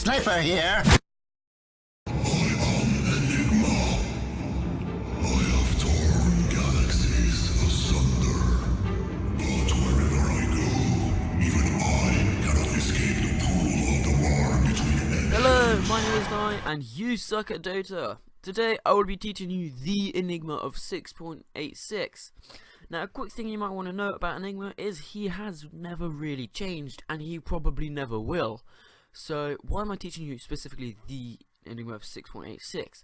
Sniper here! I am Enigma. I have torn galaxies asunder. But wherever I go, even I cannot escape the pool of the war between Hello, my name is Neye, and you suck at Dota. Today I will be teaching you the Enigma of 6.86. Now, a quick thing you might want to know about Enigma is he has never really changed, and he probably never will. So why am I teaching you specifically the Enigma of 6.86?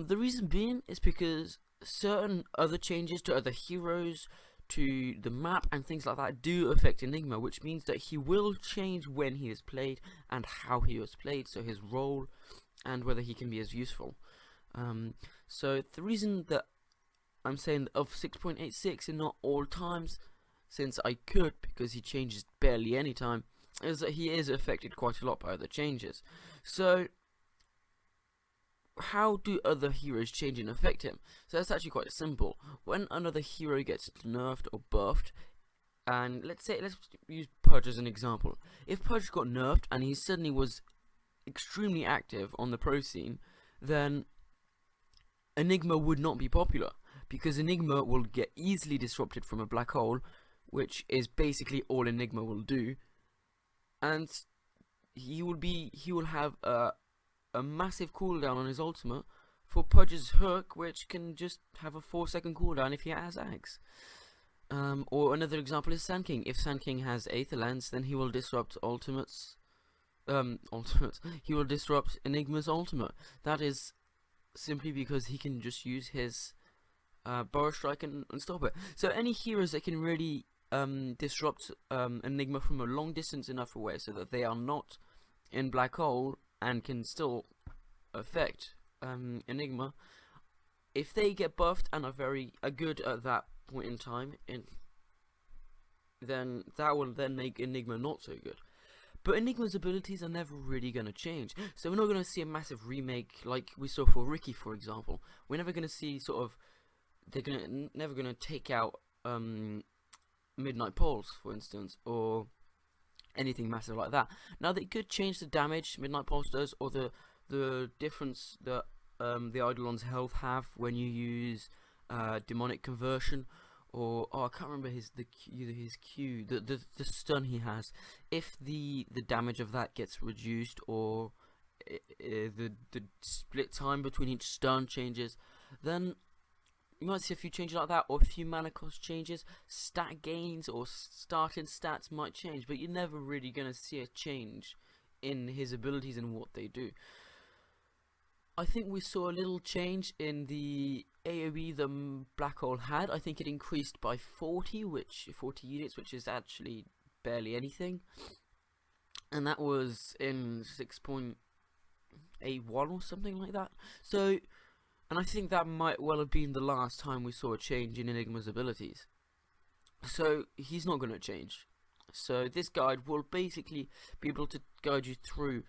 The reason being is because certain other changes to other heroes, to the map and things like that do affect Enigma, which means that he will change when he is played and how he was played, so his role and whether he can be as useful. So the reason that I'm saying of 6.86 and not all times, since I could, because he changes barely any time, is that he is affected quite a lot by other changes. So how do other heroes change and affect him? So that's actually quite simple. When another hero gets nerfed or buffed, and let's use Pudge as an example. If Pudge got nerfed and he suddenly was extremely active on the pro scene, then Enigma would not be popular, because Enigma will get easily disrupted from a black hole, which is basically all Enigma will do, and he will have a massive cooldown on his ultimate for Pudge's hook, which can just have a 4-second cooldown if he has Axe. Or another example is Sand King. If Sand King has Aether Lens, then he will disrupt he will disrupt Enigma's ultimate. That is simply because he can just use his Burrow Strike and stop it. So any heroes that can really disrupt Enigma from a long distance enough away so that they are not in black hole and can still affect Enigma, if they get buffed and are good at that point in time, then that will then make Enigma not so good. But Enigma's abilities are never really going to change, so we're not going to see a massive remake like we saw for Ricky, for example. We're never going to see they're never going to take out Midnight Pulse, for instance, or anything massive like that. Now they could change the damage Midnight Pulse does, or the difference that the Eidolon's health have when you use demonic conversion, or I can't remember his Q, the stun he has. If the damage of that gets reduced, or the split time between each stun changes, then you might see a few changes like that, or a few mana cost changes. Stat gains or starting stats might change, but you're never really going to see a change in his abilities and what they do. I think we saw a little change in the AoE the Black Hole had. I think it increased by 40 units, which is actually barely anything. And that was in 6.81 or something like that. So, and I think that might well have been the last time we saw a change in Enigma's abilities. So he's not going to change. So this guide will basically be able to guide you through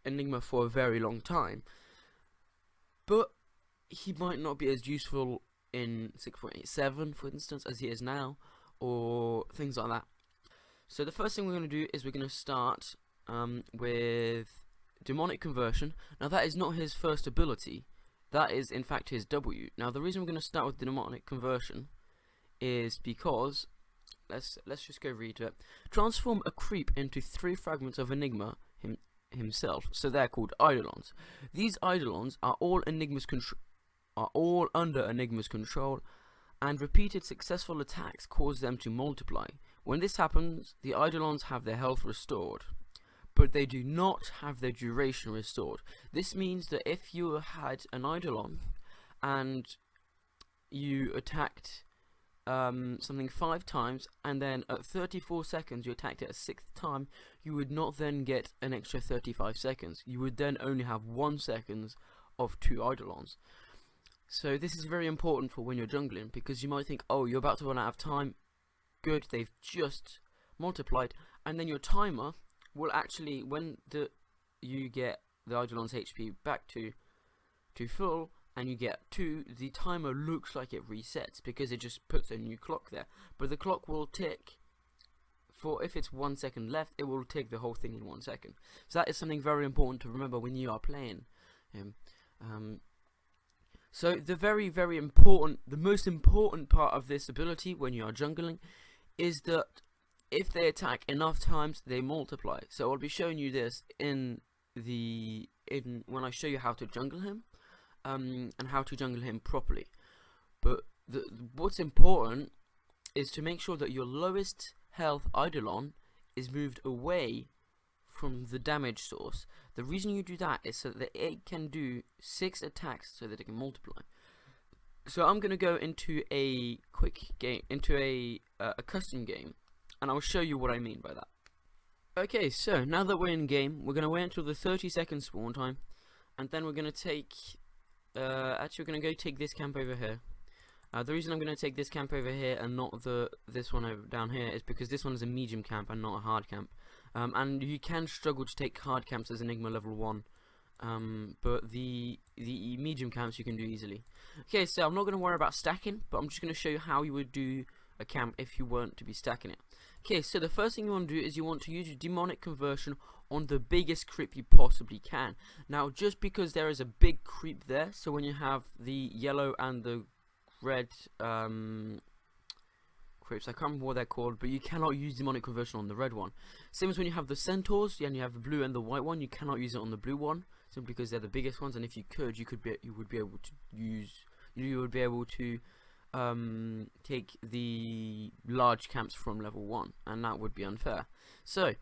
Enigma for a very long time. But he might not be as useful in 6.87, for instance, as he is now, or things like that. So the first thing we're going to do is we're going to start with Demonic Conversion. Now that is not his first ability. That is in fact his W. Now the reason we're going to start with the Demonic Conversion is because, let's just go read it. Transform a creep into 3 fragments of Enigma himself, so they're called Eidolons. These Eidolons are all under Enigma's control, and repeated successful attacks cause them to multiply. When this happens, the Eidolons have their health restored, but they do not have their duration restored. This means that if you had an Eidolon and you attacked something 5 times, and then at 34 seconds you attacked it a 6th time, you would not then get an extra 35 seconds. You would then only have 1 second of 2 Eidolons. So this is very important for when you're jungling, because you might think, oh, you're about to run out of time. Good, they've just multiplied, and then your timer will actually, when you get the Eidolon's HP back to full, and you get 2, the timer looks like it resets because it just puts a new clock there. But the clock will tick for if it's 1 second left, it will take the whole thing in 1 second. So that is something very important to remember when you are playing him. So the most important part of this ability when you are jungling is that if they attack enough times, they multiply. So I'll be showing you this when I show you how to jungle him, and how to jungle him properly. But what's important is to make sure that your lowest health Eidolon is moved away from the damage source. The reason you do that is so that it can do 6 attacks so that it can multiply. So I'm gonna go into a quick game, into a custom game, and I'll show you what I mean by that. Okay, so now that we're in game, we're gonna wait until the 30-second spawn time, and then we're gonna take actually we're gonna go take this camp over here. The reason I'm going to take this camp over here and not this one over down here is because this one is a medium camp and not a hard camp. And you can struggle to take hard camps as Enigma level 1, but the medium camps you can do easily. Okay, so I'm not going to worry about stacking, but I'm just going to show you how you would do a camp if you weren't to be stacking it. Okay, so the first thing you want to do is you want to use your demonic conversion on the biggest creep you possibly can. Now, just because there is a big creep there, so when you have the yellow and the red creeps, I can't remember what they're called, but you cannot use demonic conversion on the red one. Same as when you have the centaurs and you have the blue and the white one, you cannot use it on the blue one simply because they're the biggest ones, and if you could, you would be able to take the large camps from level 1, and that would be unfair. So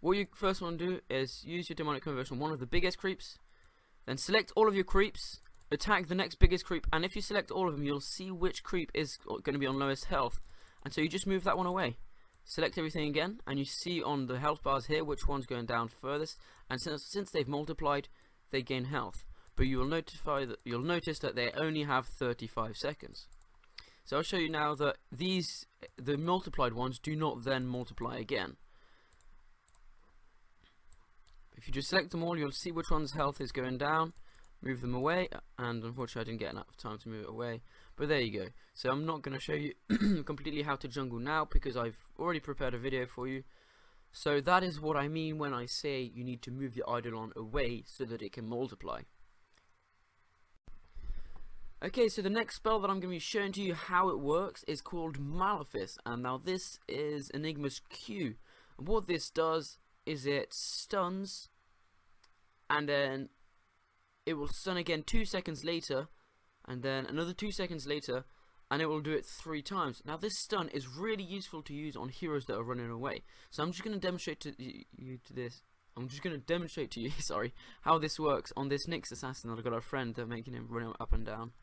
what you first want to do is use your demonic conversion on one of the biggest creeps, then select all of your creeps, attack the next biggest creep, and if you select all of them, you'll see which creep is going to be on lowest health, and so you just move that one away. Select everything again, and you see on the health bars here which one's going down furthest, and since they've multiplied, they gain health. But you'll notice that they only have 35 seconds. So I'll show you now that the multiplied ones do not then multiply again. If you just select them all, you'll see which one's health is going down. Move them away, and unfortunately I didn't get enough time to move it away, but there you go. So I'm not going to show you completely how to jungle now because I've already prepared a video for you. So that is what I mean when I say you need to move your Eidolon away so that it can multiply. Okay, so the next spell that I'm going to be showing to you how it works is called Malefice, and now this is Enigma's Q. And what this does is it stuns, and then it will stun again 2 seconds later, and then another 2 seconds later, and it will do it 3 times. Now this stun is really useful to use on heroes that are running away. So I'm just going to demonstrate to you sorry, how this works on this Nyx assassin that I've got a friend that making him run up and down.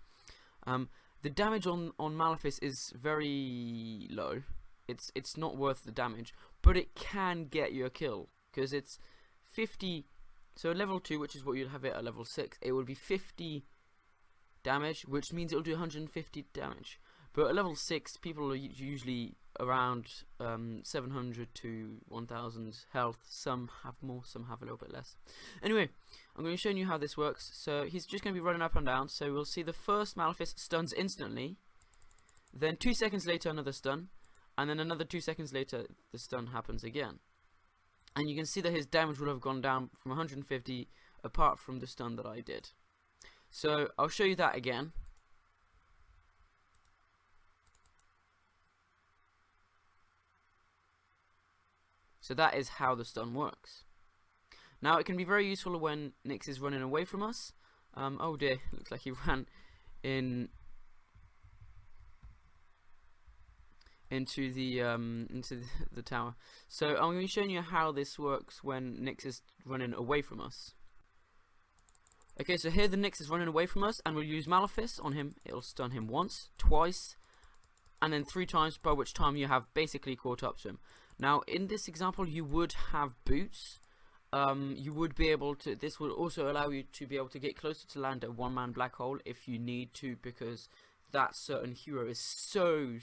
The damage on Malefice is very low. It's not worth the damage, but it can get you a kill because it's 50. So at level 2, which is what you'd have it at level 6, it would be 50 damage, which means it'll do 150 damage. But at level 6, people are usually around 700 to 1000 health. Some have more, some have a little bit less. Anyway, I'm going to show you how this works. So he's just going to be running up and down. So we'll see the first Malefice stuns instantly. Then 2 seconds later, another stun. And then another 2 seconds later, the stun happens again. And you can see that his damage will have gone down from 150 apart from the stun that I did. So I'll show you that again. So that is how the stun works. Now it can be very useful when Nyx is running away from us. Oh dear, looks like he ran into the tower. So I'm going to be showing you how this works when Nyx is running away from us. Okay, so here the Nyx is running away from us, and we'll use Malefice on him. It'll stun him once, twice, and then 3 times, by which time you have basically caught up to him. Now in this example you would have boots. You would be able to, this will also allow you to be able to get closer to land a one-man black hole if you need to, because that certain hero is so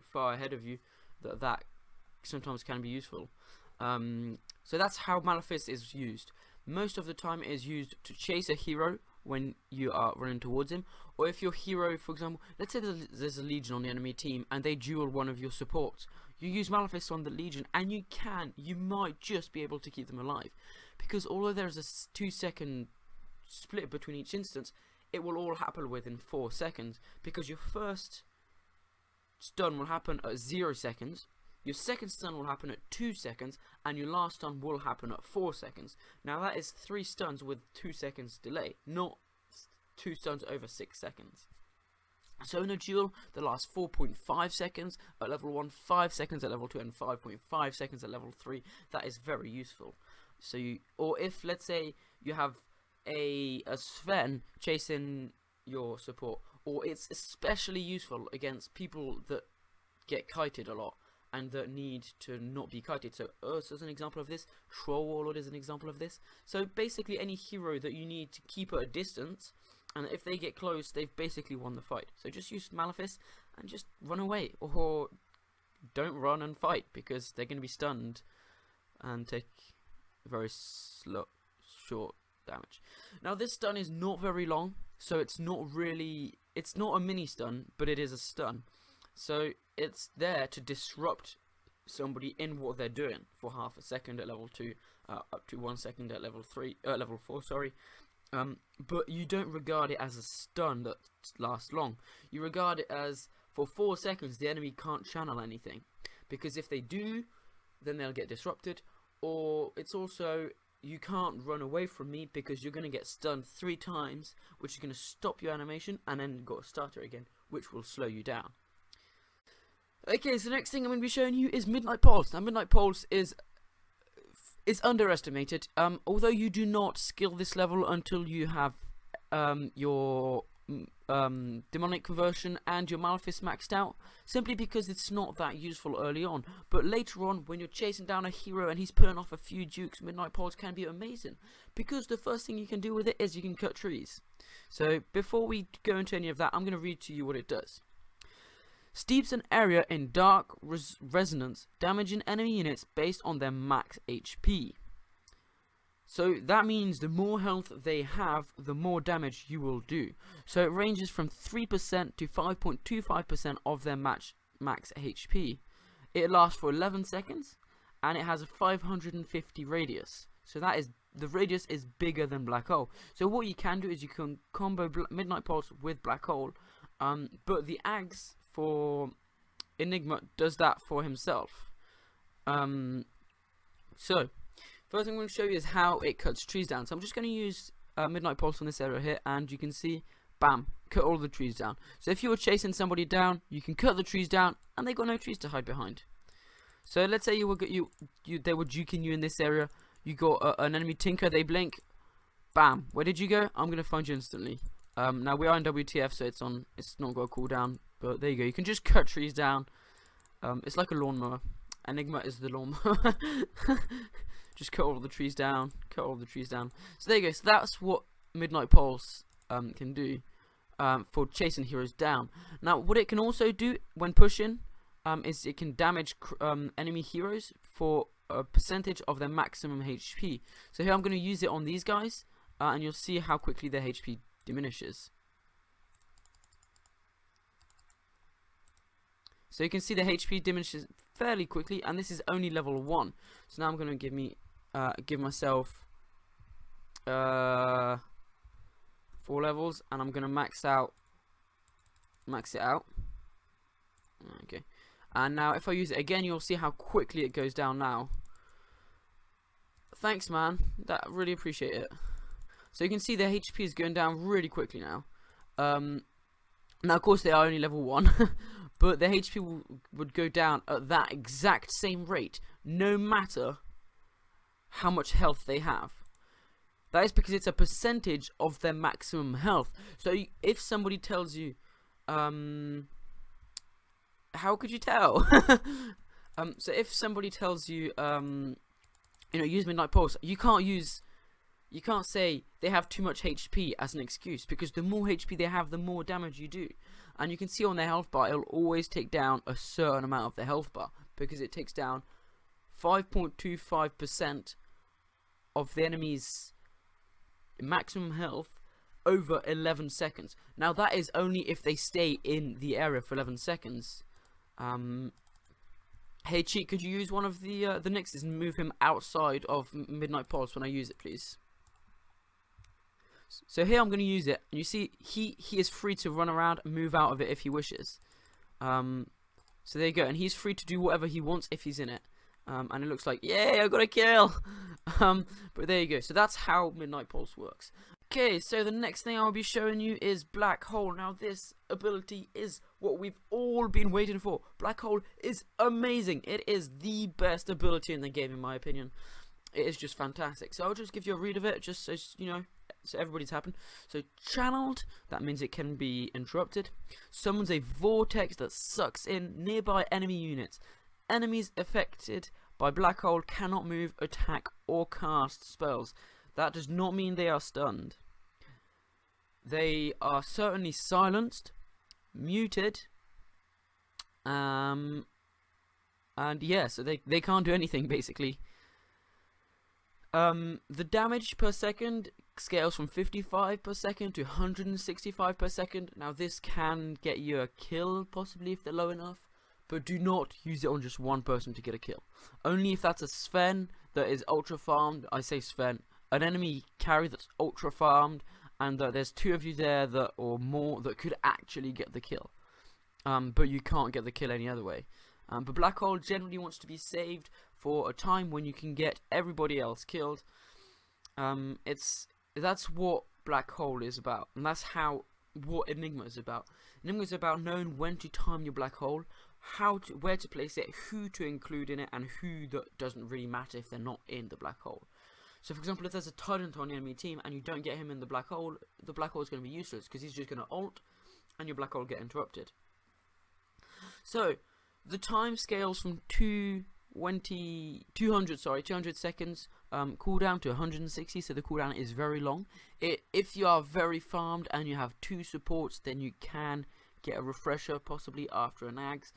far ahead of you that sometimes can be useful. So that's how Malefice is used. Most of the time it is used to chase a hero when you are running towards him. Or if your hero, for example, let's say there's a legion on the enemy team and they duel one of your supports, you use Malefice on the legion and you might just be able to keep them alive, because although there's a 2-second split between each instance, it will all happen within 4 seconds, because your first stun will happen at 0 seconds, your second stun will happen at 2 seconds, and your last stun will happen at 4 seconds. Now that is 3 stuns with 2 seconds delay, not 2 stuns over 6 seconds. So in a duel that lasts 4.5 seconds at level 1, 5 seconds at level 2, and 5.5 seconds at level 3, that is very useful. So or if let's say you have a Sven chasing your support, or it's especially useful against people that get kited a lot and that need to not be kited. So Urs is an example of this, Troll Warlord is an example of this. So basically any hero that you need to keep at a distance, and if they get close, they've basically won the fight. So just use Malefice and just run away, or don't run and fight, because they're going to be stunned and take very short damage. Now this stun is not very long, so it's not a mini stun, but it is a stun. So it's there to disrupt somebody in what they're doing for half a second at level 2, up to 1 second at level 4, sorry. But you don't regard it as a stun that lasts long. You regard it as, for 4 seconds the enemy can't channel anything, because if they do, then they'll get disrupted. Or it's also, you can't run away from me because you're going to get stunned 3 times, which is going to stop your animation, and then go starter again, which will slow you down. Okay, so the next thing I'm going to be showing you is Midnight Pulse. Now Midnight Pulse is underestimated, although you do not skill this level until you have your demonic conversion and your Malefice maxed out, simply because it's not that useful early on. But later on, when you're chasing down a hero and he's pulling off a few dukes, Midnight Pulse can be amazing, because the first thing you can do with it is you can cut trees. So before we go into any of that, I'm going to read to you what it does. Steeps an area in dark resonance, damaging enemy units based on their max HP. So that means the more health they have, the more damage you will do. So it ranges from 3% to 5.25% of their max HP. It lasts for 11 seconds, and it has a 550 radius. So that is, the radius is bigger than Black Hole. So what you can do is you can combo Midnight Pulse with Black Hole, but the Ags for Enigma does that for himself. So first thing I'm going to show you is how it cuts trees down. So I'm just going to use Midnight Pulse on this area here, and you can see, bam, cut all the trees down. So if you were chasing somebody down, you can cut the trees down, and they got no trees to hide behind. So let's say they were juking you in this area. You got an enemy Tinker, they blink, bam. Where did you go? I'm going to find you instantly. Now we are in WTF, so it's not got a cooldown. But there you go, you can just cut trees down. It's like a lawnmower. Enigma is the lawnmower. Just cut all the trees down, cut all the trees down. So there you go, so that's what Midnight Pulse can do for chasing heroes down. Now what it can also do when pushing is it can damage enemy heroes for a percentage of their maximum HP. So here I'm going to use it on these guys, and you'll see how quickly their HP diminishes. So you can see the HP diminishes fairly quickly, and this is only level 1. So now I'm going to give myself 4 levels, and I'm going to max it out. Okay, and now if I use it again, you'll see how quickly it goes down now. Thanks, man. I really appreciate it. So you can see the HP is going down really quickly now. Now of course they are only level 1. But their HP would go down at that exact same rate, no matter how much health they have. That is because it's a percentage of their maximum health. So if somebody tells you, how could you tell? So if somebody tells you, use Midnight Pulse, you can't say they have too much HP as an excuse, because the more HP they have, the more damage you do. And you can see on their health bar, it'll always take down a certain amount of the health bar, because it takes down 5.25% of the enemy's maximum health over 11 seconds. Now that is only if they stay in the area for 11 seconds. Hey Cheat, could you use one of the nxs and move him outside of Midnight Pulse when I use it, please? So here I'm going to use it, and you see he is free to run around and move out of it if he wishes. So there you go, and he's free to do whatever he wants if he's in it. And it looks like, yay, I got a kill! But there you go, so that's how Midnight Pulse works. Okay, so the next thing I'll be showing you is Black Hole. Now this ability is what we've all been waiting for. Black Hole is amazing. It is the best ability in the game in my opinion. It is just fantastic. So I'll just give you a read of it, just so you know, so everybody's happy. So channeled, that means it can be interrupted. Summons a vortex that sucks in nearby enemy units. Enemies affected by Black Hole cannot move, attack, or cast spells. That does not mean they are stunned. They are certainly silenced, muted, and yeah, so they can't do anything basically. The damage per second scales from 55 per second to 165 per second. Now this can get you a kill possibly if they're low enough, but do not use it on just one person to get a kill. Only if that's a Sven that is ultra farmed. I say Sven, an enemy carry that's ultra farmed, and that there's two of you there that or more that could actually get the kill. But you can't get the kill any other way. But Black Hole generally wants to be saved for a time when you can get everybody else killed. That's what Black Hole is about, and that's what Enigma is about. Enigma is about knowing when to time your Black Hole, where to place it, who to include in it, and who that doesn't really matter if they're not in the Black Hole. So for example, if there's a Tyrant on the enemy team and you don't get him in the Black Hole is going to be useless because he's just going to ult and your Black Hole will get interrupted. So the time scales from 200 seconds cooldown to 160, so the cooldown is very long. If you are very farmed and you have two supports, then you can get a refresher possibly after an Ags,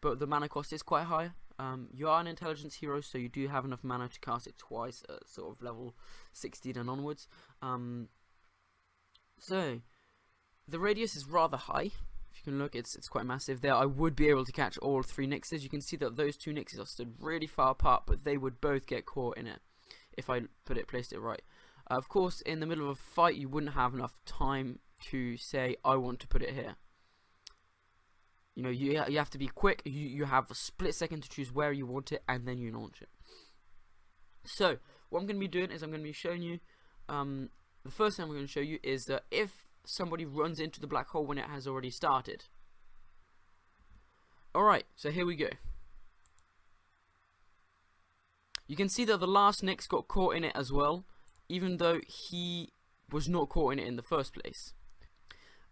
but the mana cost is quite high. You are an intelligence hero, so you do have enough mana to cast it twice at sort of level 16 and onwards. So the radius is rather high. If you can look, it's quite massive. There, I would be able to catch all three nxs. You can see that those two nxs are stood really far apart, but they would both get caught in it if I placed it right. Of course, in the middle of a fight, you wouldn't have enough time to say, I want to put it here. You know, you have to be quick. You have a split second to choose where you want it, and then you launch it. So what I'm going to be doing is I'm going to be showing you. The first thing I'm going to show you is that if somebody runs into the Black Hole when it has already started. Alright, so here we go. You can see that the last Nyx got caught in it as well, even though he was not caught in it in the first place.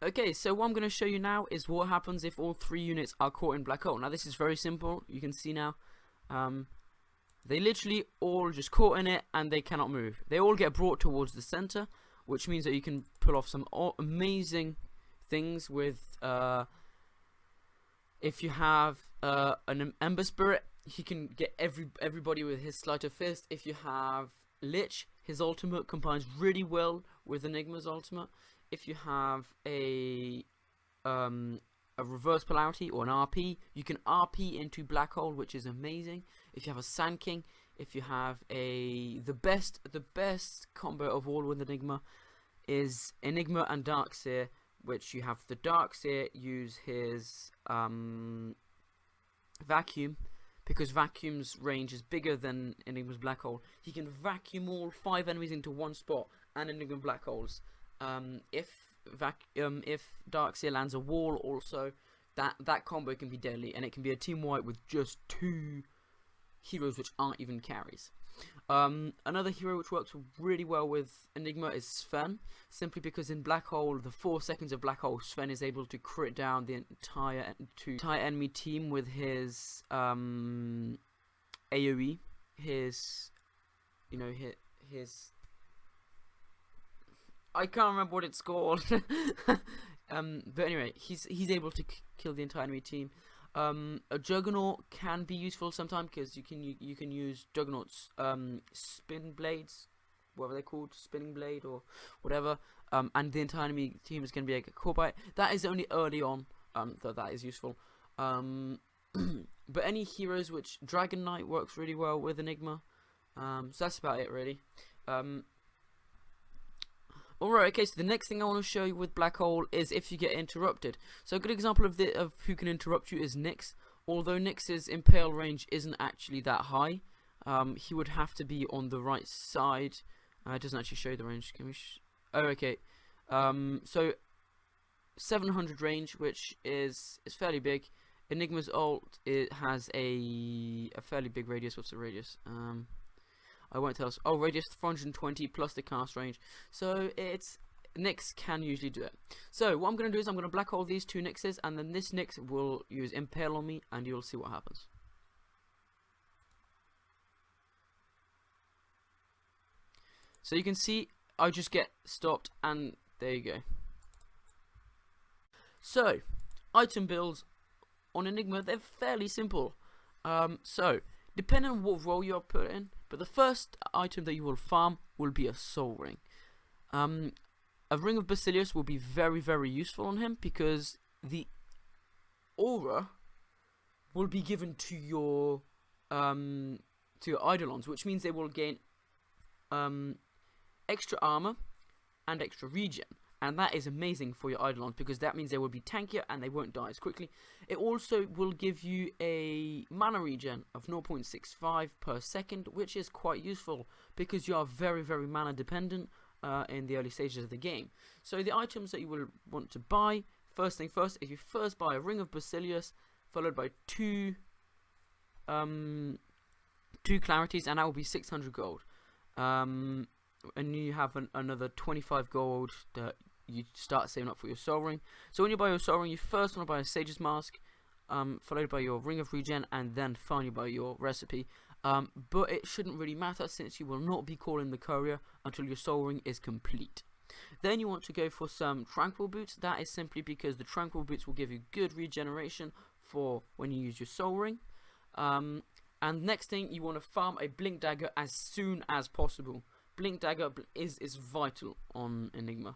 Okay, so what I'm going to show you now is what happens if all three units are caught in Black Hole. Now this is very simple. You can see now they literally all just caught in it and they cannot move. They all get brought towards the center, which means that you can pull off some amazing things with if you have an Ember Spirit, he can get everybody with his Sleight of Fist. If you have Lich, his ultimate combines really well with Enigma's ultimate. If you have a reverse polarity or an RP, you can RP into Black Hole, which is amazing. If you have a Sand King, if you have the best combo of all with Enigma is Enigma and Darkseer, which you have the Darkseer use his vacuum, because Vacuum's range is bigger than Enigma's Black Hole. He can vacuum all 5 enemies into one spot, and Enigma Black Holes. If Darkseer lands a wall, also that combo can be deadly, and it can be a team wipe with just 2 heroes which aren't even carries. Another hero which works really well with Enigma is Sven, simply because in Black Hole, the 4 seconds of Black Hole, Sven is able to crit down the entire enemy team with his AoE, his I can't remember what it's called. But anyway, he's able to kill the entire enemy team. A Juggernaut can be useful sometimes because you can use Juggernaut's spin blades, whatever they're called, spinning blade or whatever. and the entire enemy team is going to be get caught by it. That is only early on, that is useful. But any heroes, which Dragon Knight works really well with Enigma. So that's about it, really. Alright, okay, so the next thing I want to show you with Black Hole is if you get interrupted. So a good example of who can interrupt you is Nyx. Although Nyx's impale range isn't actually that high, he would have to be on the right side. It doesn't actually show you the range. Can we? Oh, okay. So 700 range, which is fairly big. Enigma's ult, it has a fairly big radius. What's the radius? I won't tell us. Oh, radius 420 plus the cast range. So it's Nyx can usually do it. So what I'm going to do is I'm going to black hole these two Nyxes, and then this Nyx will use impale on me, and you'll see what happens. So you can see I just get stopped, and there you go. So item builds on Enigma, they're fairly simple. So depending on what role you're put in, but the first item that you will farm will be a soul ring. A ring of Basilius will be very, very useful on him because the aura will be given to your Eidolons, which means they will gain extra armor and extra regen. And that is amazing for your Eidolons because that means they will be tankier and they won't die as quickly. It also will give you a mana regen of 0.65 per second, which is quite useful because you are very, very mana dependent in the early stages of the game. So the items that you will want to buy, first thing first, if you first buy a Ring of Basilius, followed by two Clarities, and that will be 600 gold. And you have another 25 gold that you start saving up for your soul ring. So when you buy your soul ring, you first want to buy a Sage's Mask, followed by your Ring of Regen, and then finally by your recipe. But it shouldn't really matter since you will not be calling the courier until your soul ring is complete. Then you want to go for some Tranquil Boots. That is simply because the Tranquil Boots will give you good regeneration for when you use your soul ring. And next thing, you want to farm a Blink Dagger as soon as possible. Blink Dagger is vital on Enigma.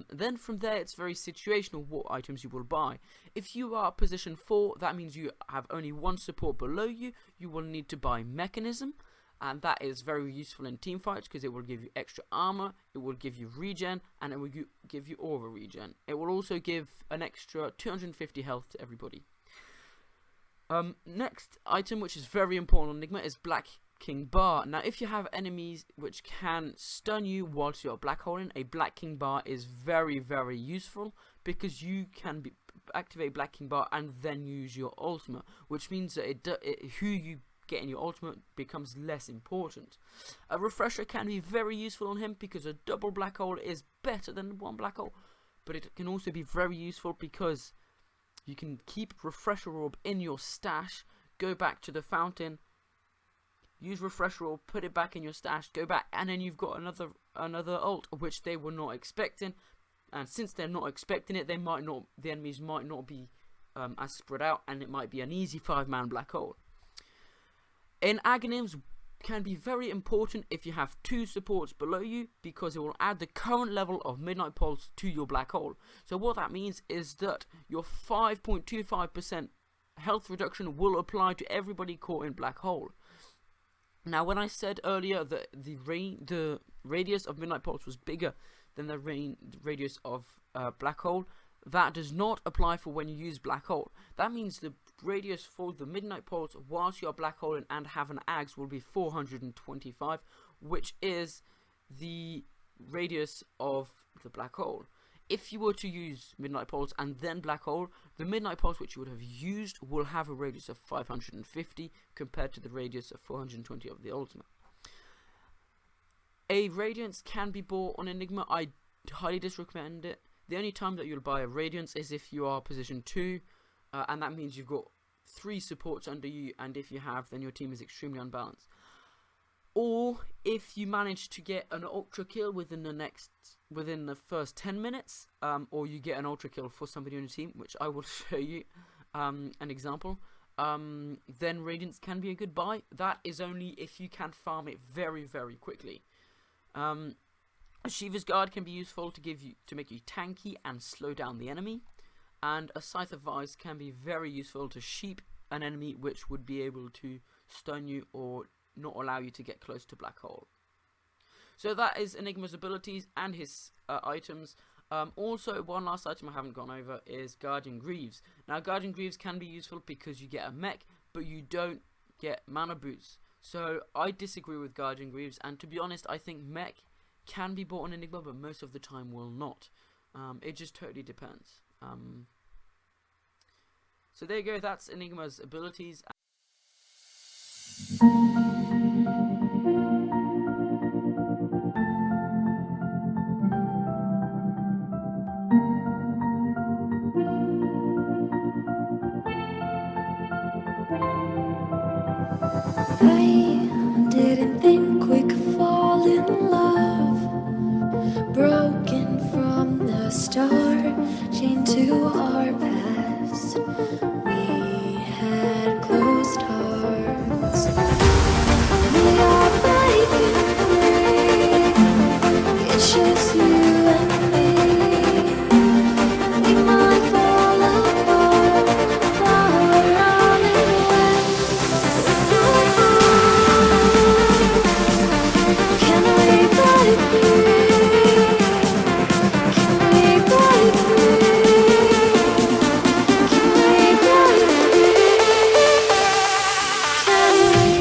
Then from there, it's very situational what items you will buy. If you are position 4, that means you have only one support below you. You will need to buy Mechanism, and that is very useful in team fights because it will give you extra armor, it will give you regen, and it will give you aura regen. It will also give an extra 250 health to everybody. Next item, which is very important on Enigma, is Black King Bar. Now, if you have enemies which can stun you whilst you're black holing, a Black King Bar is very, very useful because you can activate Black King Bar and then use your ultimate, which means that who you get in your ultimate becomes less important. A refresher can be very useful on him because a double black hole is better than one black hole, but it can also be very useful because you can keep refresher orb in your stash, go back to the fountain, use refresher orb, put it back in your stash, go back, and then you've got another ult which they were not expecting. And since they're not expecting it, the enemies might not be as spread out, and it might be an easy 5-man black hole. In Aghanim's can be very important if you have 2 supports below you because it will add the current level of Midnight Pulse to your black hole. So what that means is that your 5.25% health reduction will apply to everybody caught in black hole. Now, when I said earlier that the radius of Midnight Pulse was bigger than the radius of black hole, that does not apply for when you use black hole. That means the radius for the Midnight Pulse whilst you're black holing and have an axe will be 425, which is the radius of the black hole. If you were to use Midnight Pulse and then black hole, the Midnight Pulse which you would have used will have a radius of 550 compared to the radius of 420 of the ultimate. A Radiance can be bought on Enigma. I highly disrecommend it. The only time that you'll buy a Radiance is if you are position 2, and that means you've got 3 supports under you, and if you have, then your team is extremely unbalanced. Or if you manage to get an ultra kill within the first 10 minutes, or you get an ultra kill for somebody on your team, which I will show you an example, then Radiance can be a good buy. That is only if you can farm it very, very quickly. A Shiva's Guard can be useful to make you tanky and slow down the enemy, and a Scythe of Vice can be very useful to sheep an enemy which would be able to stun you or not allow you to get close to Black Hole. So that is Enigma's abilities and his items. Also, one last item I haven't gone over is Guardian Greaves. Now, Guardian Greaves can be useful because you get a mech, but you don't get mana boots. So I disagree with Guardian Greaves, and to be honest, I think mech can be bought on Enigma, but most of the time will not. It just totally depends. So there you go, that's Enigma's abilities. I didn't think we could fall in love, broken from the start, chained to our past. We had closed hearts. We are breaking free. It's just you and me. We might fall apart, far running away. Can we break free? Can we break free? Can we break free? Can we?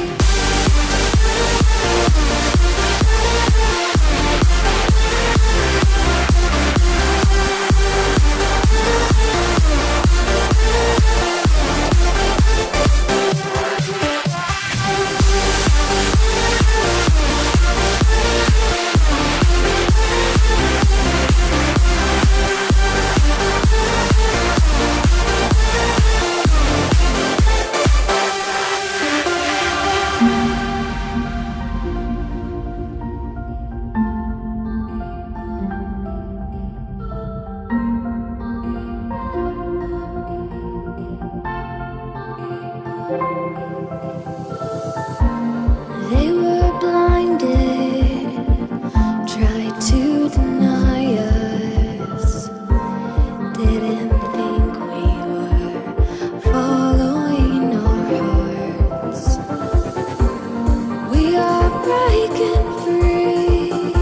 They were blinded, tried to deny us, didn't think we were following our hearts. We are breaking free,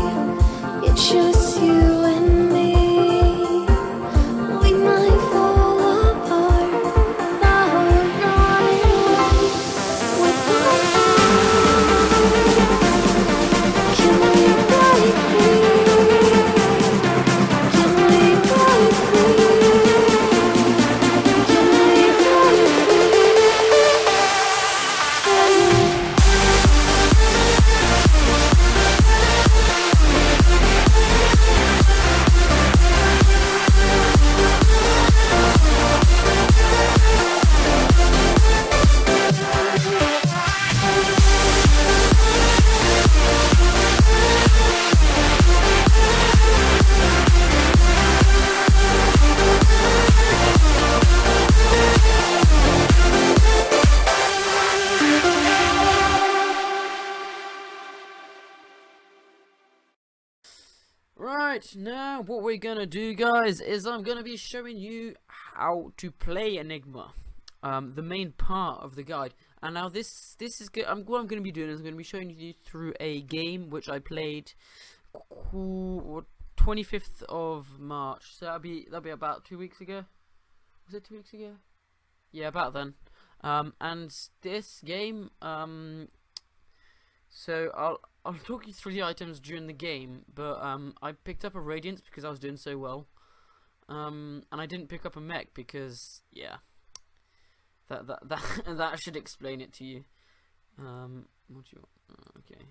it's just you and me. We might fall apart, now we're running away with our Can we break free? Can we break free? Can we break free? Can we? Right, now what we're gonna do, guys, is I'm gonna be showing you how to play Enigma, the main part of the guide. And now this is good. What I'm gonna be doing is I'm gonna be showing you through a game which I played 25th of March. So that'll be about 2 weeks ago. Was it 2 weeks ago? Yeah, about then. And this game, so I'll talk you through the items during the game, but I picked up a Radiance because I was doing so well, and I didn't pick up a mech because, yeah, that should explain it to you. What do you want? Okay.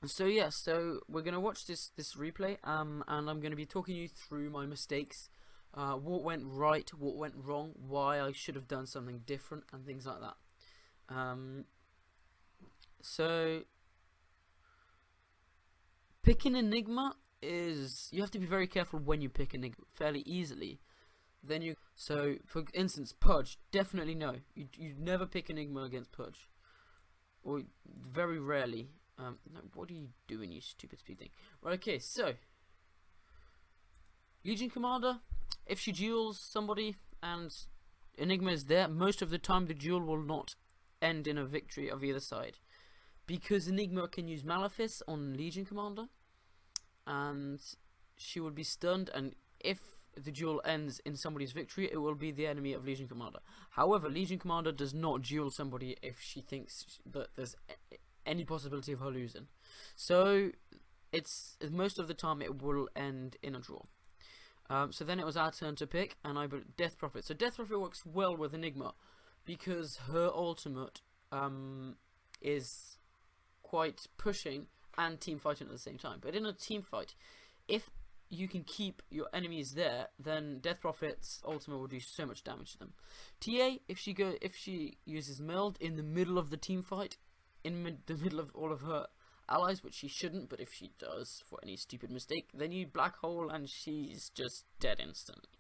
So yeah, so we're gonna watch this replay, and I'm gonna be talking you through my mistakes, what went right, what went wrong, why I should have done something different, and things like that. So picking Enigma is, you have to be very careful when you pick Enigma fairly easily. So for instance, Pudge, definitely no. You never pick Enigma against Pudge, or very rarely. No, what are you doing, you stupid speed thing? Right, okay, so Legion Commander, if she duels somebody and Enigma is there, most of the time the duel will not end in a victory of either side, because Enigma can use Malefice on Legion Commander, and she will be stunned, and if the duel ends in somebody's victory, it will be the enemy of Legion Commander. However, Legion Commander does not duel somebody if she thinks that there's any possibility of her losing. So it's most of the time it will end in a draw. So then it was our turn to pick, and I put Death Prophet. So Death Prophet works well with Enigma because her ultimate is quite pushing and team fighting at the same time. But in a team fight, if you can keep your enemies there, then Death Prophet's ultimate will do so much damage to them. TA, if she uses Meld in the middle of the team fight, in the middle of all of her allies, which she shouldn't, but if she does for any stupid mistake, then you black hole and she's just dead instantly.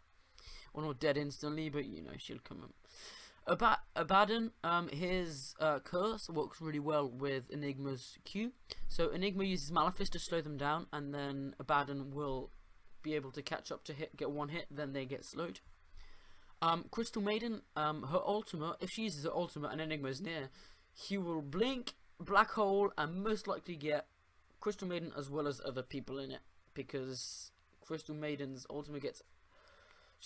Well, not dead instantly, but you know, she'll come up. Abaddon, his curse works really well with Enigma's Q. So Enigma uses Malefice to slow them down, and then Abaddon will be able to catch up to get one hit, then they get slowed. Crystal Maiden, her ultimate, if she uses her ultimate and Enigma's near, he will blink, black hole, and most likely get Crystal Maiden as well as other people in it, because Crystal Maiden's ultimate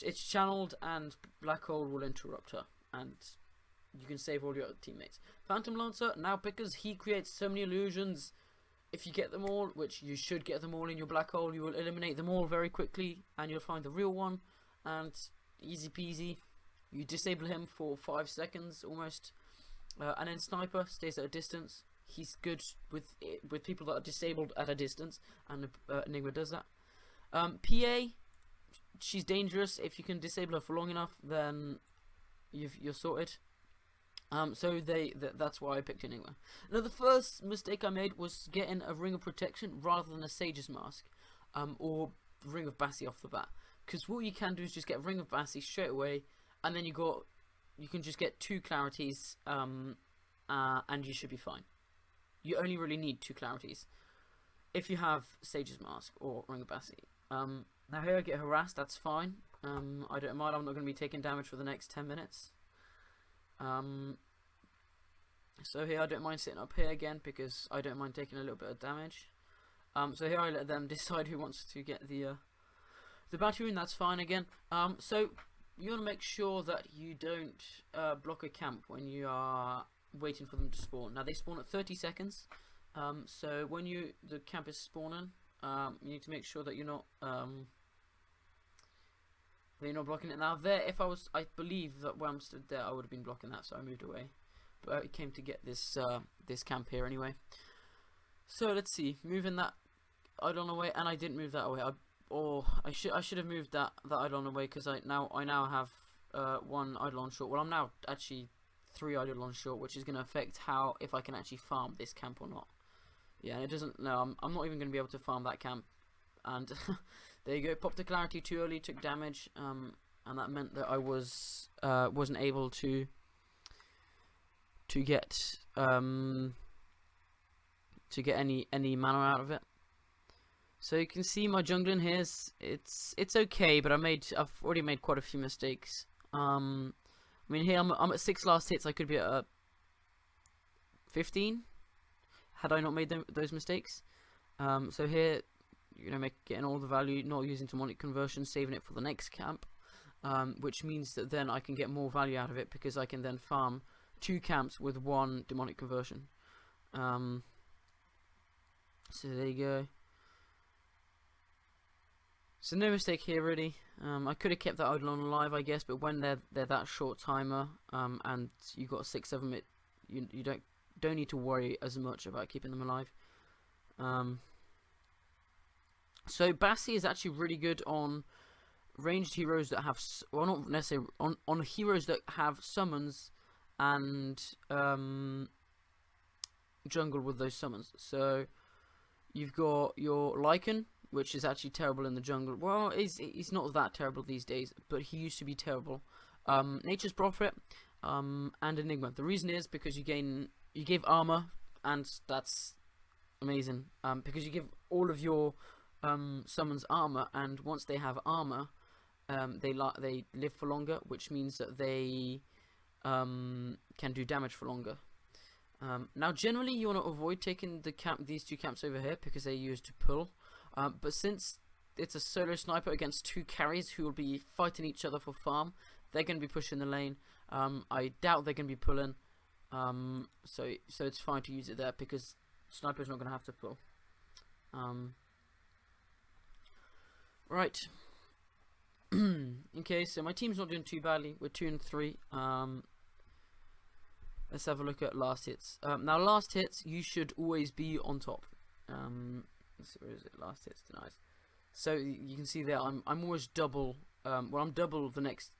it's channeled and black hole will interrupt her, and you can save all your other teammates. Phantom Lancer, now because he creates so many illusions, if you get them all, which you should get them all in your black hole, you will eliminate them all very quickly, and you'll find the real one, and easy peasy. You disable him for 5 seconds almost. And then Sniper stays at a distance. He's good with people that are disabled at a distance, and Enigma does that. PA, she's dangerous. If you can disable her for long enough, then you're sorted. So that's why I picked Enigma. Now the first mistake I made was getting a Ring of Protection rather than a Sage's Mask, or Ring of Bassi off the bat. Because what you can do is just get Ring of Bassi straight away, and then you can just get 2 clarities, and you should be fine. You only really need 2 clarities if you have Sage's Mask or Ring of Bassi. Now here I get harassed, that's fine. I don't mind, I'm not going to be taking damage for the next 10 minutes. So here I don't mind sitting up here again, because I don't mind taking a little bit of damage. So here I let them decide who wants to get the battery rune, that's fine again. So you want to make sure that you don't block a camp when you are waiting for them to spawn. Now they spawn at 30 seconds, so when the camp is spawning, you need to make sure that you're not blocking it. Now there, I believe that where I'm stood there, I would have been blocking that, so I moved away. But I came to get this this camp here anyway. So let's see, moving that Eidolon away, and I didn't move that away. I should have moved that Eidolon away, because I now have 1 Eidolon short. Well, I'm now actually 3 Eidolon short, which is going to affect if I can actually farm this camp or not. Yeah, and it doesn't. No, I'm not even going to be able to farm that camp. And there you go. Popped the clarity too early, took damage, and that meant that I wasn't able to get any mana out of it. So you can see my jungling here. It's okay, but I've already made quite a few mistakes. I mean here I'm at 6 last hits. I could be at 15 had I not made those mistakes. So here, you know, getting all the value, not using demonic conversion, saving it for the next camp, which means that then I can get more value out of it, because I can then farm 2 camps with 1 demonic conversion. So there you go. So no mistake here really. I could have kept that Eidolon alive, I guess, but when they're that short timer, and you got 6 of them, you don't need to worry as much about keeping them alive. So Bassi is actually really good on ranged heroes that have, well, not necessarily on heroes that have summons and jungle with those summons. So you've got your Lycan, which is actually terrible in the jungle. Well, he's not that terrible these days, but he used to be terrible. Nature's Prophet, and Enigma. The reason is because you gave armor, and that's amazing. Because you give all of your summons armor, and once they have armor, they live for longer, which means that they can do damage for longer. Now, generally, you want to avoid taking these two camps over here because they're used to pull. But since it's a solo sniper against two carries who will be fighting each other for farm, they're going to be pushing the lane. I doubt they're going to be pulling. So it's fine to use it there because sniper's not going to have to pull. Right. Okay, so my team's not doing too badly. We're 2 and 3. Let's have a look at last hits. Now, last hits, you should always be on top. Let's see, where is it? Last hits denies. So you can see there, I'm almost double. Well, I'm double the next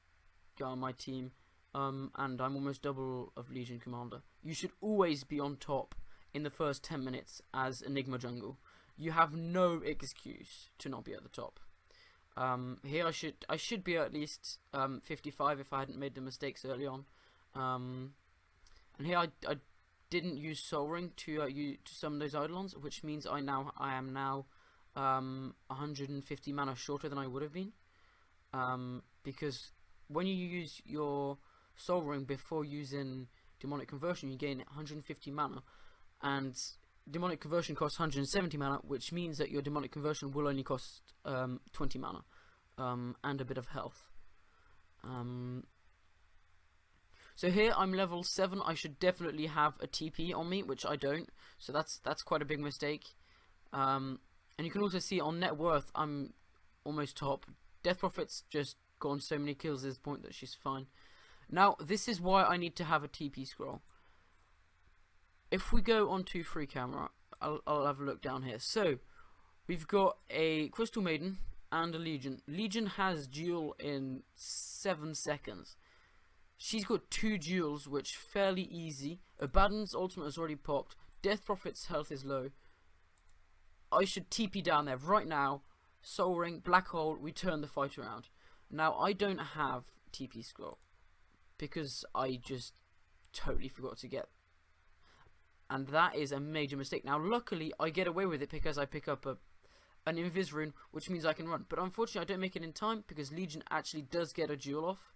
guy on my team, and I'm almost double of Legion Commander. You should always be on top in the first 10 minutes as Enigma jungle. You have no excuse to not be at the top. Here I should be at least 55 if I hadn't made the mistakes early on. And here I didn't use Soul Ring to summon those Eidolons, which means I am now 150 mana shorter than I would have been. Because when you use your Soul Ring before using Demonic Conversion, you gain 150 mana, and Demonic Conversion costs 170 mana, which means that your Demonic Conversion will only cost 20 mana and a bit of health. So here I'm level 7. I should definitely have a TP on me, which I don't. So that's quite a big mistake. And you can also see on net worth I'm almost top. Death Prophet's just gotten so many kills at this point that she's fine. Now this is why I need to have a TP scroll. If we go onto free camera, I'll have a look down here. So we've got a Crystal Maiden and a Legion. Legion has duel in 7 seconds. She's got 2 duels, which fairly easy. Abaddon's ultimate has already popped. Death Prophet's health is low. I should TP down there right now. Soul Ring, Black Hole, we turn the fight around. Now, I don't have TP scroll because I just totally forgot to get. And that is a major mistake. Now, luckily, I get away with it because I pick up an Invis rune, which means I can run. But unfortunately, I don't make it in time because Legion actually does get a duel off.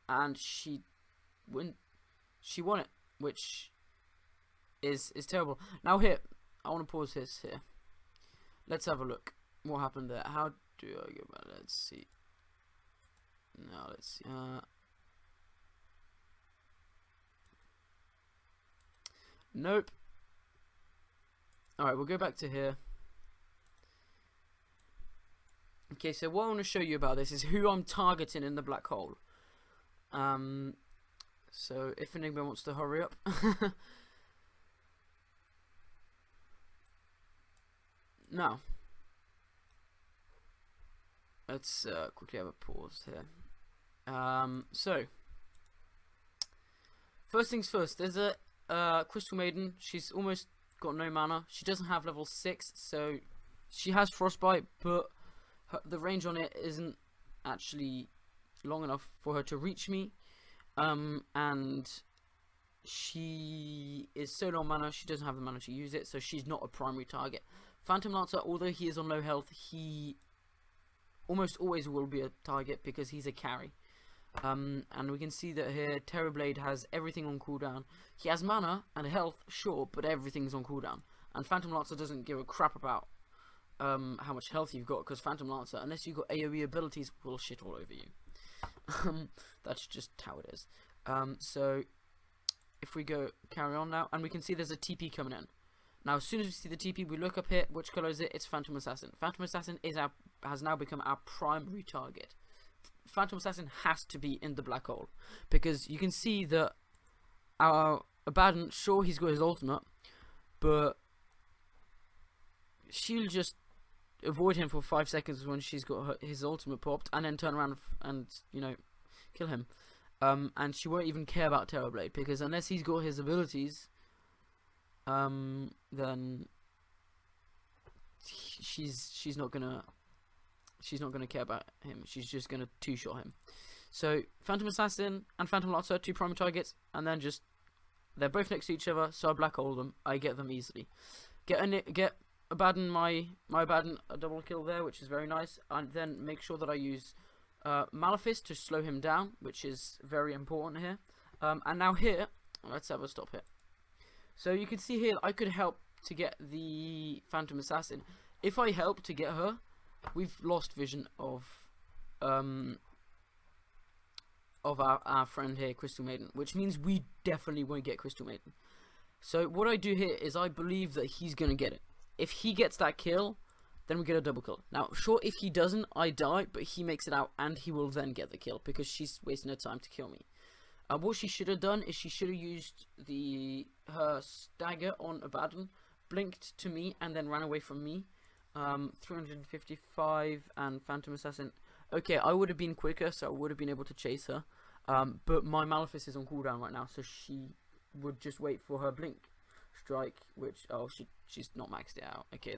And she won it, which is terrible. Now here, I want to pause this here. Let's have a look. What happened there? How do I go about it? Let's see. Now let's see. Nope. Alright, we'll go back to here. Okay, so what I want to show you about this is who I'm targeting in the black hole. So if Enigma wants to hurry up. Now, let's quickly have a pause here. So, first things first, there's a Crystal Maiden. She's almost got no mana. She doesn't have level 6, so she has Frostbite, but the range on it isn't actually long enough for her to reach me. And she is so low mana, she doesn't have the mana to use it, so she's not a primary target. Phantom Lancer, although he is on low health, he almost always will be a target because he's a carry. And we can see that here Terrorblade has everything on cooldown. He has mana and health, sure, but everything's on cooldown. And Phantom Lancer doesn't give a crap about how much health you've got, because Phantom Lancer, unless you've got AoE abilities, will shit all over you. That's just how it is. So if we go carry on now, and we can see there's a TP coming in. Now as soon as we see the TP, we look up here, which colour is it? It's Phantom Assassin. Phantom Assassin has now become our primary target. Phantom Assassin has to be in the black hole, because you can see that our Abaddon, sure, he's got his ultimate, but she'll just avoid him for 5 seconds when she's got his ultimate popped, and then turn around and you know, kill him. And she won't even care about Terrorblade, because unless he's got his abilities, then she's not gonna care about him. She's just gonna two-shot him. So Phantom Assassin and Phantom Lancer, 2 primary targets, and then just They're both next to each other, so I black hole them. I get them easily. Get Abaddon my Abaddon a double kill there, which is very nice. And then make sure that I use Malefice to slow him down, which is very important here. And now here, let's have a stop here. So you can see here, I could help to get the Phantom Assassin. If I help to get her, we've lost vision of our friend here, Crystal Maiden, which means we definitely won't get Crystal Maiden. So what I do here is I believe that he's gonna get it. If he gets that kill, then we get a double kill. Now, sure, if he doesn't, I die, but he makes it out, and he will then get the kill because she's wasting her time to kill me. What she should have done is she should have used her stagger on Abaddon, blinked to me, and then ran away from me. 355 and Phantom Assassin. Okay, I would have been quicker, so I would have been able to chase her. But my Malefice is on cooldown right now, so she would just wait for her blink strike, which she's not maxed it out. Okay,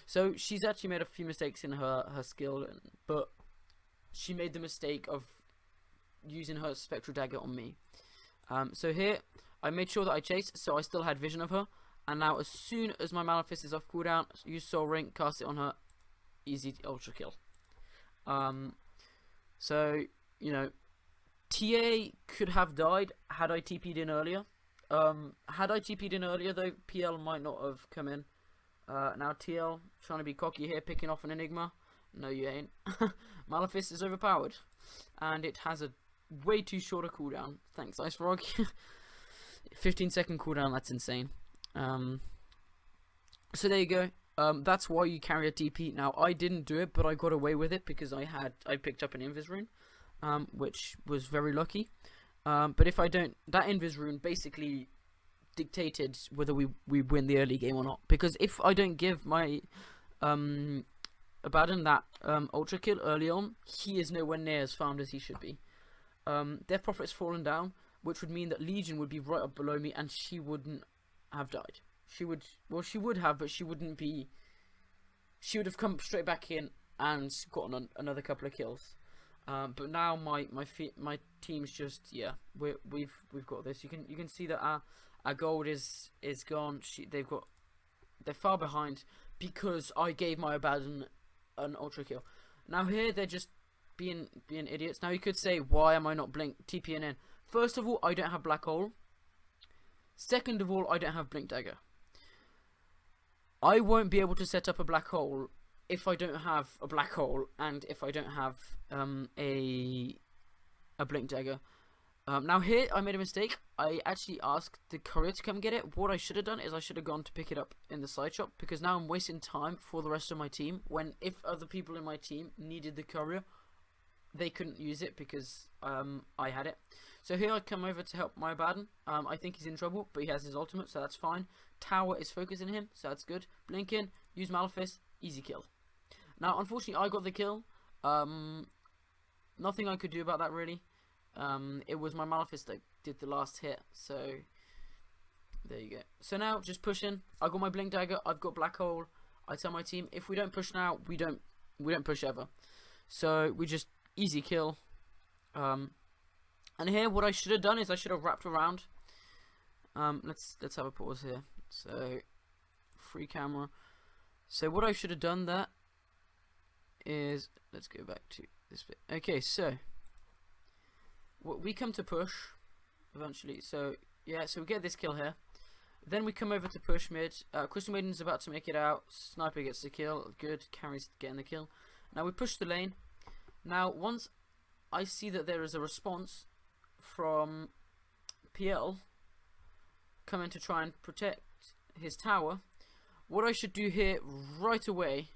so she's actually made a few mistakes in her skill, but she made the mistake of using her spectral dagger on me. So here I made sure that I chased, so I still had vision of her. And now as soon as my Malefice is off cooldown, use Soul Ring, cast it on her, easy ultra kill. So you know, TA could have died had I TP'd in earlier. Had I TP'd in earlier though, PL might not have come in. Now TL trying to be cocky here, picking off an Enigma. No, you ain't. Malefice is overpowered, and it has a way too short a cooldown. Thanks, Ice Frog. 15-second cooldown. That's insane. So there you go. That's why you carry a TP. Now I didn't do it, but I got away with it because I picked up an Invis rune, which was very lucky. But if I don't, that Invis rune basically dictated whether we win the early game or not. Because if I don't give my Abaddon that ultra kill early on, he is nowhere near as farmed as he should be. Death Prophet's fallen down, which would mean that Legion would be right up below me, and she wouldn't have died. She would have, but she wouldn't be. She would have come straight back in and gotten another couple of kills. But now my team's just, yeah, we've got this. You can see that our gold is gone. They're far behind because I gave my Abaddon an ultra kill. Now here they're just being idiots. Now you could say, why am I not blink TPing in? First of all, I don't have black hole. Second of all, I don't have blink dagger. I won't be able to set up a black hole if I don't have a black hole and if I don't have a blink dagger. Now here I made a mistake. I actually asked the courier to come get it. What I should have done is I should have gone to pick it up in the side shop, because now I'm wasting time for the rest of my team, when if other people in my team needed the courier, they couldn't use it because I had it. So here I come over to help my Abaddon. I think he's in trouble, but he has his ultimate, so that's fine. Tower is focusing him, so that's good. Blink in, use Malefice, easy kill. Now unfortunately I got the kill. Nothing I could do about that really. It was my Malefice that did the last hit, so there you go. So now just push in. I got my blink dagger, I've got black hole. I tell my team, if we don't push now, we don't push ever. So we just easy kill. And here what I should have done is I should have wrapped around. Let's have a pause here. So free camera. So what I should have done there is, let's go back to this bit. Okay, so we come to push eventually. So yeah, so we get this kill here. Then we come over to push mid. Crystal Maiden's about to make it out. Sniper gets the kill. Good, carries getting the kill. Now we push the lane. Now once I see that there is a response from PL coming to try and protect his tower, what I should do here right away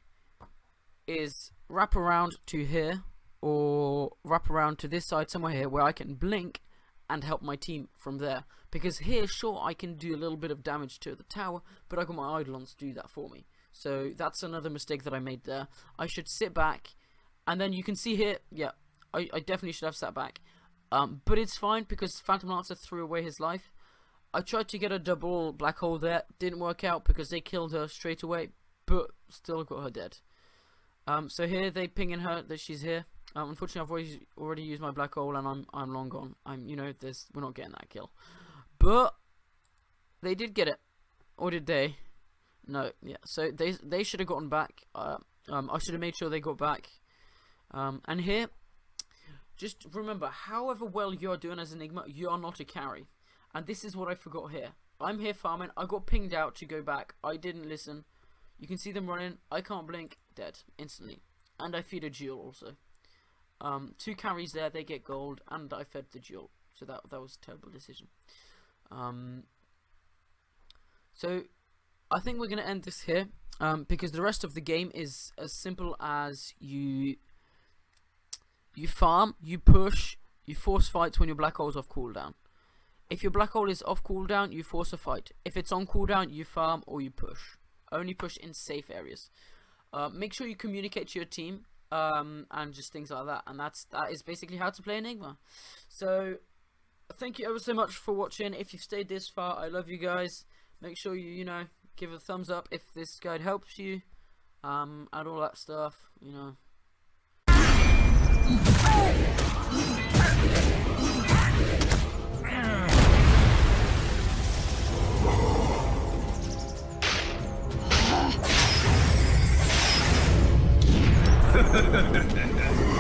is wrap around to here, or wrap around to this side somewhere here where I can blink and help my team from there. Because here, sure, I can do a little bit of damage to the tower, but I got my Eidolons to do that for me. So that's another mistake that I made there. I should sit back, and then you can see here, yeah, I definitely should have sat back. But it's fine because Phantom Lancer threw away his life. I tried to get a double black hole there, didn't work out because they killed her straight away, but still got her dead. So here they pinging her that she's here. Unfortunately, I've already used my black hole and I'm long gone. We're not getting that kill. But they did get it, or did they? No, yeah. So they should have gotten back. I should have made sure they got back. And here, just remember, however well you're doing as Enigma, you are not a carry. And this is what I forgot here. I'm here farming. I got pinged out to go back. I didn't listen. You can see them running. I can't blink. Dead instantly. And I feed a jewel also. 2 carries there. They get gold, and I fed the jewel. So that was a terrible decision. So I think we're gonna end this here, because the rest of the game is as simple as you farm, you push, you force fights when your black hole's off cooldown. If your black hole is off cooldown, you force a fight. If it's on cooldown, you farm or you push. Only push in safe areas. Make sure you communicate to your team, and just things like that. And that is basically how to play Enigma. So thank you ever so much for watching. If you've stayed this far, I love you guys. Make sure you give a thumbs up if this guide helps you, and all that stuff, Ha ha ha ha!